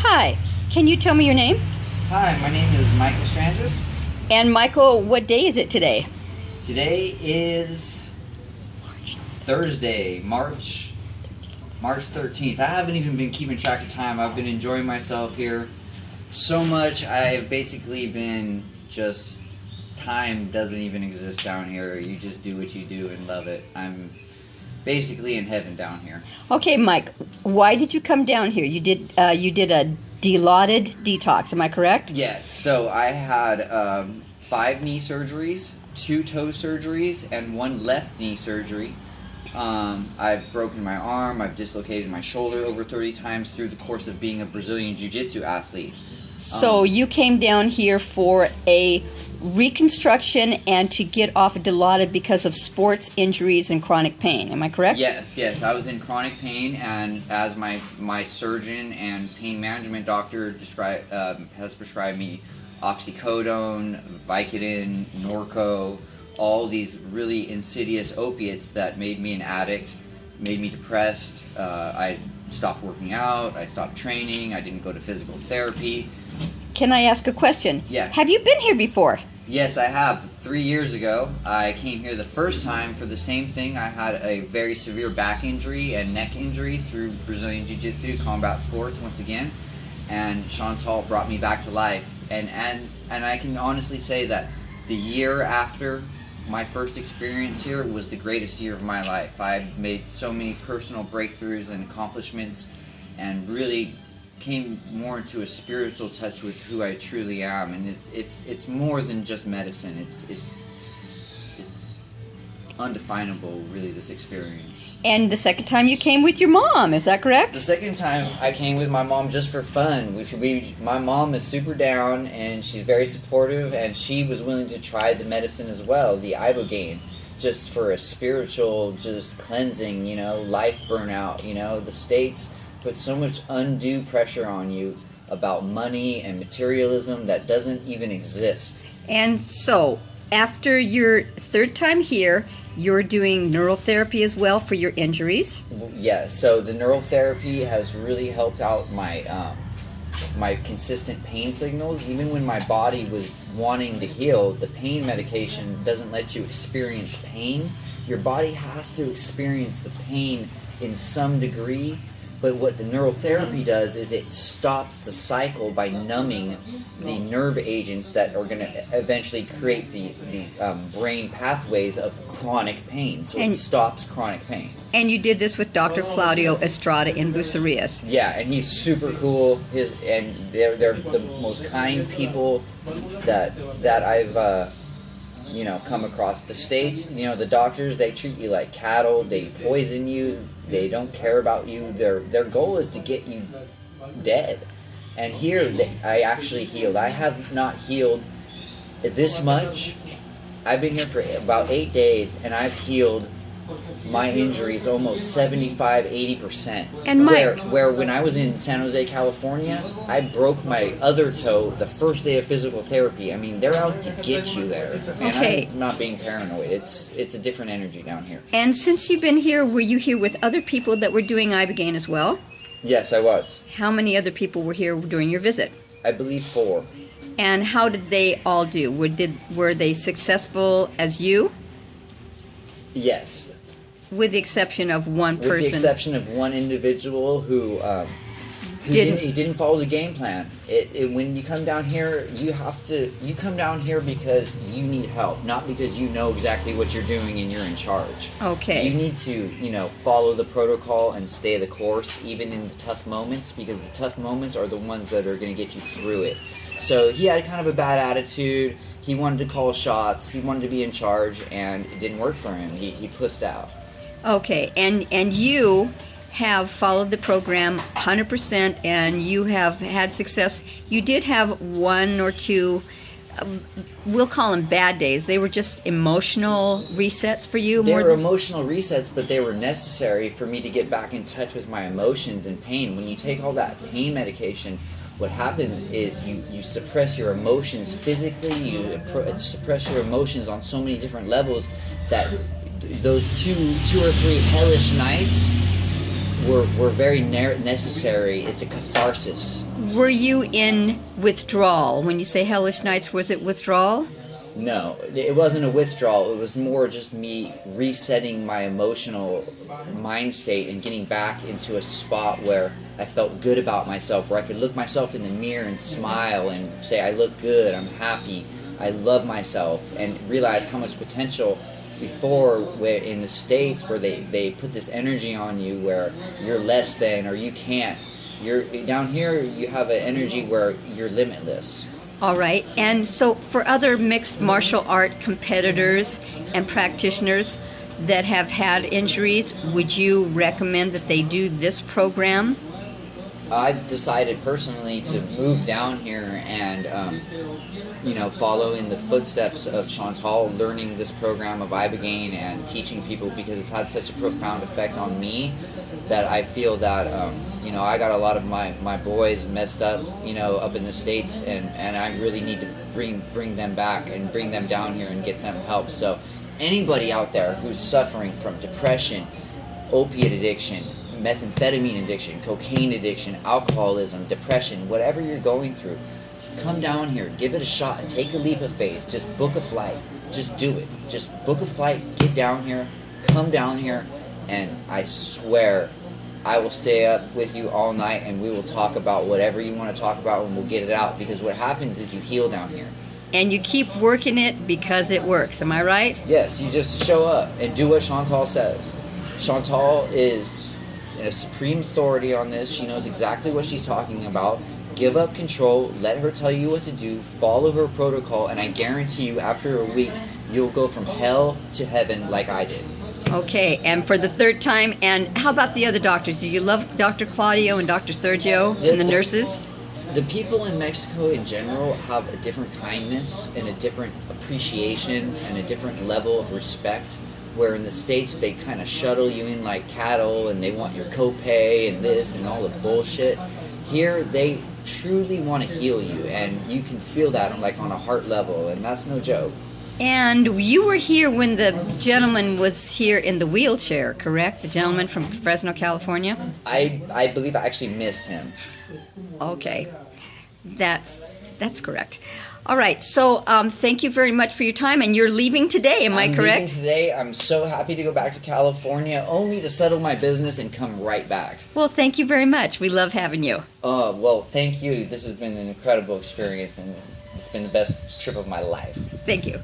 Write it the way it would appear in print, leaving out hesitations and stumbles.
Hi, can you tell me your name? Hi, my name is Michael Strangis. And Michael, what day is it today? Today is Thursday, March 13th. I haven't even been keeping track of time. I've been enjoying myself here so much. I've basically been just, time doesn't even exist down here. You just do what you do and love it. I'm basically in heaven down here. Okay, Mike, why did you come down here? You did a Dilaudid detox, am I correct? Yes, so I had 5 knee surgeries, 2 toe surgeries, and 1 left knee surgery. I've broken my arm, I've dislocated my shoulder over 30 times through the course of being a Brazilian Jiu-Jitsu athlete. So you came down here for a reconstruction and to get off of Dilaudid because of sports injuries and chronic pain, am I correct? Yes, I was in chronic pain, and as my surgeon and pain management doctor has prescribed me oxycodone, Vicodin, Norco, all these really insidious opiates that made me an addict, made me depressed. I stopped working out, I stopped training, I didn't go to physical therapy. Can I ask a question? Yeah. Have you been here before? Yes, I have. 3 years ago, I came here the first time for the same thing. I had a very severe back injury and neck injury through Brazilian Jiu-Jitsu, combat sports once again, and Chantal brought me back to life. And I can honestly say that the year after my first experience here was the greatest year of my life. I made so many personal breakthroughs and accomplishments, and really came more into a spiritual touch with who I truly am. And it's more than just medicine. It's undefinable, really, this experience. And the second time you came with your mom, is that correct? The second time I came with my mom just for fun. My mom is super down, and she's very supportive, and she was willing to try the medicine as well, the ibogaine, just for a spiritual, just cleansing, life burnout. The States put so much undue pressure on you about money and materialism that doesn't even exist. And so, after your third time here, you're doing neural therapy as well for your injuries? Yeah, so the neural therapy has really helped out my my consistent pain signals. Even when my body was wanting to heal, the pain medication doesn't let you experience pain. Your body has to experience the pain in some degree. But what the neural therapy does is it stops the cycle by numbing the nerve agents that are going to eventually create the brain pathways of chronic pain. So it stops chronic pain. And you did this with Dr. Claudio Estrada in Bucerias. Yeah, and he's super cool. They're the most kind people that I've come across. The States, the doctors, they treat you like cattle. They poison you. They don't care about you. Their goal is to get you dead. And here, I actually healed. I have not healed this much. I've been here for about 8 days, and I've healed my injuries almost 75-80%. And where when I was in San Jose, California, I broke my other toe the first day of physical therapy. I mean, they're out to get you there. And okay. I'm not being paranoid. It's a different energy down here. And since you've been here, were you here with other people that were doing ibogaine as well? Yes, I was. How many other people were here during your visit? I believe 4. And how did they all do? Were they successful as you? Yes. With the exception of one person. With the exception of one individual who didn't follow the game plan. When you come down here, you come down here because you need help, not because you know exactly what you're doing and you're in charge. Okay. You need to, follow the protocol and stay the course, even in the tough moments, because the tough moments are the ones that are going to get you through it. So he had kind of a bad attitude. He wanted to call shots. He wanted to be in charge, and it didn't work for him. He pussed out. Okay, and you have followed the program 100%, and you have had success. You did have 1 or 2, we'll call them bad days. They were just emotional resets for you? They were emotional resets, but they were necessary for me to get back in touch with my emotions and pain. When you take all that pain medication, what happens is you suppress your emotions physically, you suppress your emotions on so many different levels that those two or three hellish nights were very necessary. It's a catharsis. Were you in withdrawal? When you say hellish nights, was it withdrawal? No, it wasn't a withdrawal. It was more just me resetting my emotional mind state and getting back into a spot where I felt good about myself, where I could look myself in the mirror and smile and say, I look good, I'm happy, I love myself, and realize how much potential before, where in the States where they put this energy on you where you're less than or you can't. You're down here, you have an energy where you're limitless. All right. And so for other mixed martial art competitors and practitioners that have had injuries, would you recommend that they do this program? I've decided personally to move down here and, follow in the footsteps of Chantal, learning this program of Ibogaine and teaching people, because it's had such a profound effect on me that I feel that, I got a lot of my boys messed up, up in the States, and I really need to bring them back and bring them down here and get them help. So anybody out there who's suffering from depression, opiate addiction, methamphetamine addiction, cocaine addiction, alcoholism, depression, whatever you're going through, come down here, give it a shot, and take a leap of faith. Just book a flight. Just do it. Just book a flight, get down here, come down here, and I swear I will stay up with you all night and we will talk about whatever you want to talk about and we'll get it out, because what happens is you heal down here. And you keep working it because it works. Am I right? Yes, you just show up and do what Chantal says. Chantal is a supreme authority on this. She knows exactly what she's talking about. Give up control, let her tell you what to do, follow her protocol, and I guarantee you after a week you'll go from hell to heaven like I did. Okay, and for the third time, and how about the other doctors? Do you love Dr. Claudio and Dr. Sergio and the nurses? The people in Mexico in general have a different kindness and a different appreciation and a different level of respect, where in the States they kind of shuttle you in like cattle and they want your copay and this and all the bullshit. Here they truly want to heal you, and you can feel that on a heart level, and that's no joke. And you were here when the gentleman was here in the wheelchair, correct? The gentleman from Fresno, California? I believe I actually missed him. Okay, that's correct. All right, so thank you very much for your time, and you're leaving today, am I correct? I'm leaving today. I'm so happy to go back to California, only to settle my business and come right back. Well, thank you very much. We love having you. Well, thank you. This has been an incredible experience, and it's been the best trip of my life. Thank you.